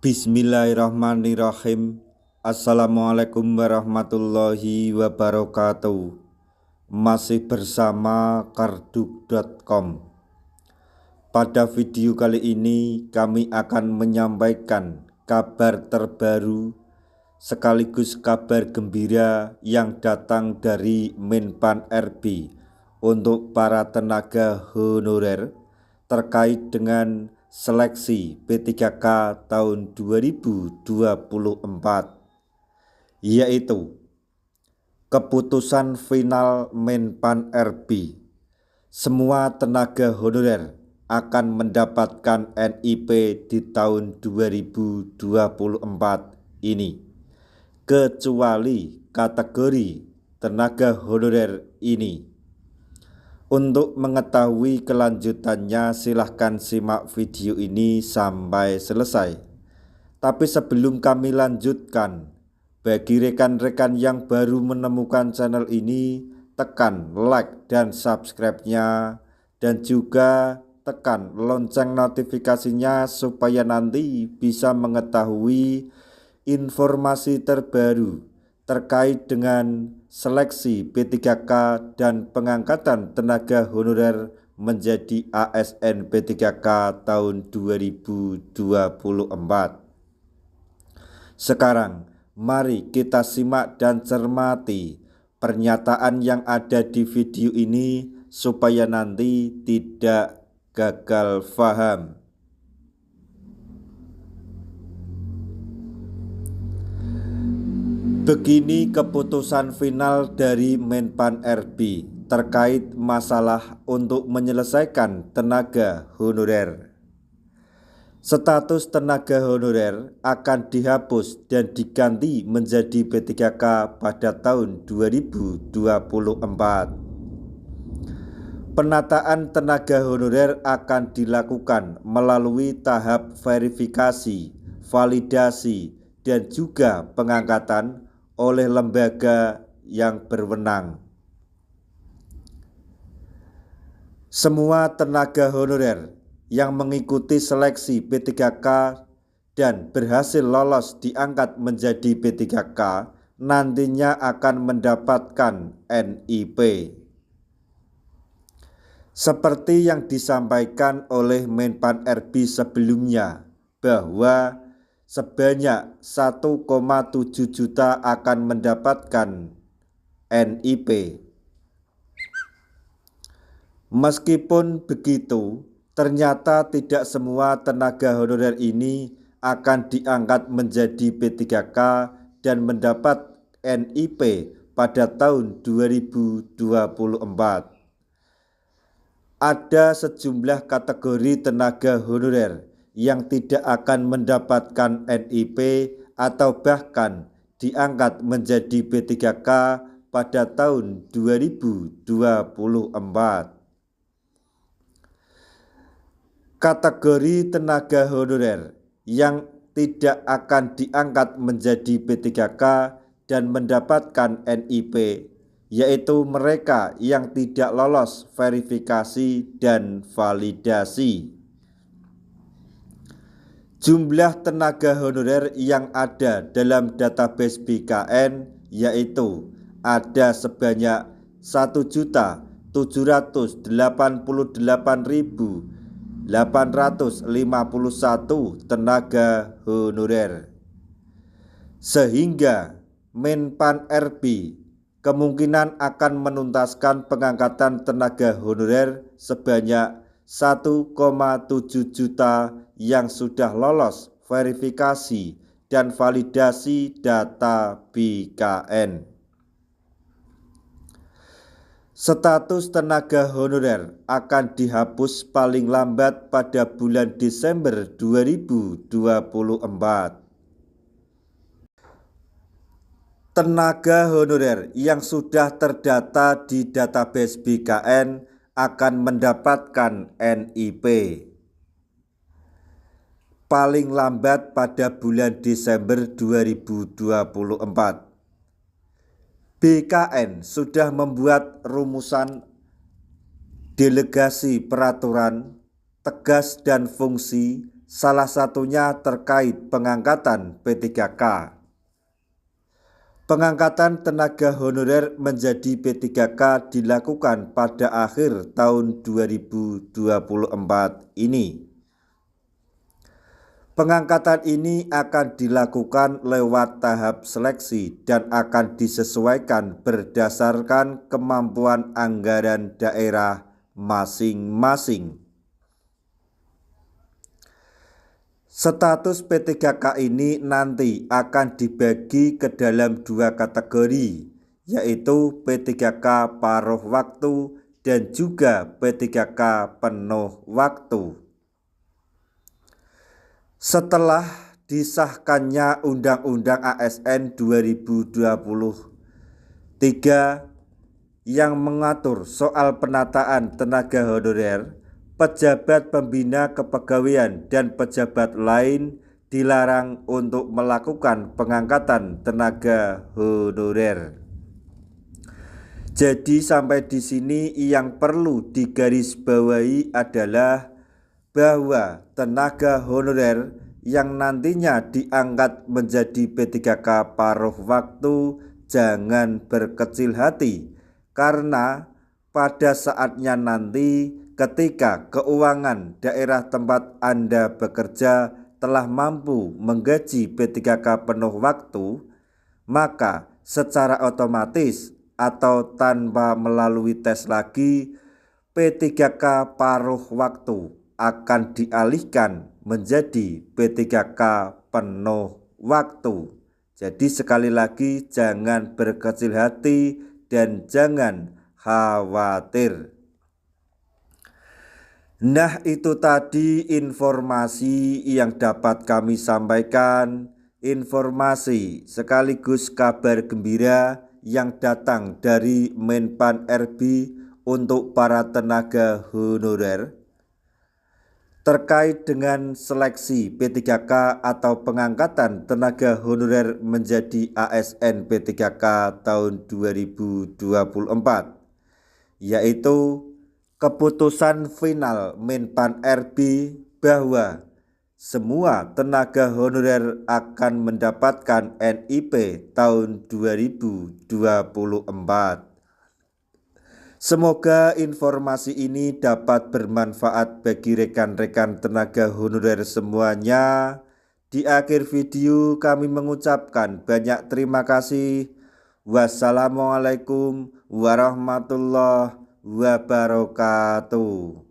Bismillahirrahmanirrahim. Assalamualaikum warahmatullahi wabarakatuh. Masih bersama karduk.com. Pada video kali ini kami akan menyampaikan kabar terbaru sekaligus kabar gembira yang datang dari Menpan RB untuk para tenaga honorer terkait dengan seleksi P3K tahun 2024, yaitu keputusan final Menpan RB. Semua tenaga honorer akan mendapatkan NIP di tahun 2024 ini, kecuali kategori tenaga honorer ini. Untuk mengetahui kelanjutannya, silahkan simak video ini sampai selesai. Tapi sebelum kami lanjutkan, bagi rekan-rekan yang baru menemukan channel ini, tekan like dan subscribe-nya, dan juga tekan lonceng notifikasinya supaya nanti bisa mengetahui informasi terbaru terkait dengan seleksi P3K dan pengangkatan tenaga honorer menjadi ASN P3K tahun 2024. Sekarang mari kita simak dan cermati pernyataan yang ada di video ini supaya nanti tidak gagal paham. Begini keputusan final dari Menpan RB terkait masalah untuk menyelesaikan tenaga honorer. Status tenaga honorer akan dihapus dan diganti menjadi P3K pada tahun 2024. Penataan tenaga honorer akan dilakukan melalui tahap verifikasi, validasi, dan juga pengangkatan oleh lembaga yang berwenang. Semua tenaga honorer yang mengikuti seleksi P3K dan berhasil lolos diangkat menjadi P3K nantinya akan mendapatkan NIP. Seperti yang disampaikan oleh Menpan RB sebelumnya, bahwa sebanyak 1,7 juta akan mendapatkan NIP. Meskipun begitu, ternyata tidak semua tenaga honorer ini akan diangkat menjadi P3K dan mendapat NIP pada tahun 2024. Ada sejumlah kategori tenaga honorer yang tidak akan mendapatkan NIP atau bahkan diangkat menjadi P3K pada tahun 2024. Kategori tenaga honorer yang tidak akan diangkat menjadi P3K dan mendapatkan NIP yaitu mereka yang tidak lolos verifikasi dan validasi. Jumlah tenaga honorer yang ada dalam database BKN yaitu ada sebanyak 1.788.851 tenaga honorer. Sehingga Menpan RB kemungkinan akan menuntaskan pengangkatan tenaga honorer sebanyak 1,7 juta yang sudah lolos verifikasi dan validasi data BKN. Status tenaga honorer akan dihapus paling lambat pada bulan Desember 2024. Tenaga honorer yang sudah terdata di database BKN akan mendapatkan NIP paling lambat pada bulan Desember 2024. BKN sudah membuat rumusan delegasi peraturan, tegas dan fungsi, salah satunya terkait pengangkatan P3K. Pengangkatan tenaga honorer menjadi P3K dilakukan pada akhir tahun 2024 ini. Pengangkatan ini akan dilakukan lewat tahap seleksi dan akan disesuaikan berdasarkan kemampuan anggaran daerah masing-masing. Status P3K ini nanti akan dibagi ke dalam dua kategori, yaitu P3K paruh waktu dan juga P3K penuh waktu. Setelah disahkannya Undang-Undang ASN 2023 yang mengatur soal penataan tenaga honorer, pejabat pembina kepegawaian dan pejabat lain dilarang untuk melakukan pengangkatan tenaga honorer. Jadi sampai di sini yang perlu digarisbawahi adalah bahwa tenaga honorer yang nantinya diangkat menjadi P3K paruh waktu jangan berkecil hati, karena pada saatnya nanti ketika keuangan daerah tempat Anda bekerja telah mampu menggaji P3K penuh waktu, maka secara otomatis atau tanpa melalui tes lagi, P3K paruh waktu akan dialihkan menjadi P3K penuh waktu. Jadi sekali lagi jangan berkecil hati dan jangan khawatir. Nah, itu tadi informasi yang dapat kami sampaikan, informasi sekaligus kabar gembira yang datang dari Menpan RB untuk para tenaga honorer terkait dengan seleksi P3K atau pengangkatan tenaga honorer menjadi ASN P3K tahun 2024, yaitu keputusan final Menpan RB bahwa semua tenaga honorer akan mendapatkan NIP tahun 2024. Semoga informasi ini dapat bermanfaat bagi rekan-rekan tenaga honorer semuanya. Di akhir video kami mengucapkan banyak terima kasih. Wassalamualaikum warahmatullahi wabarakatuh.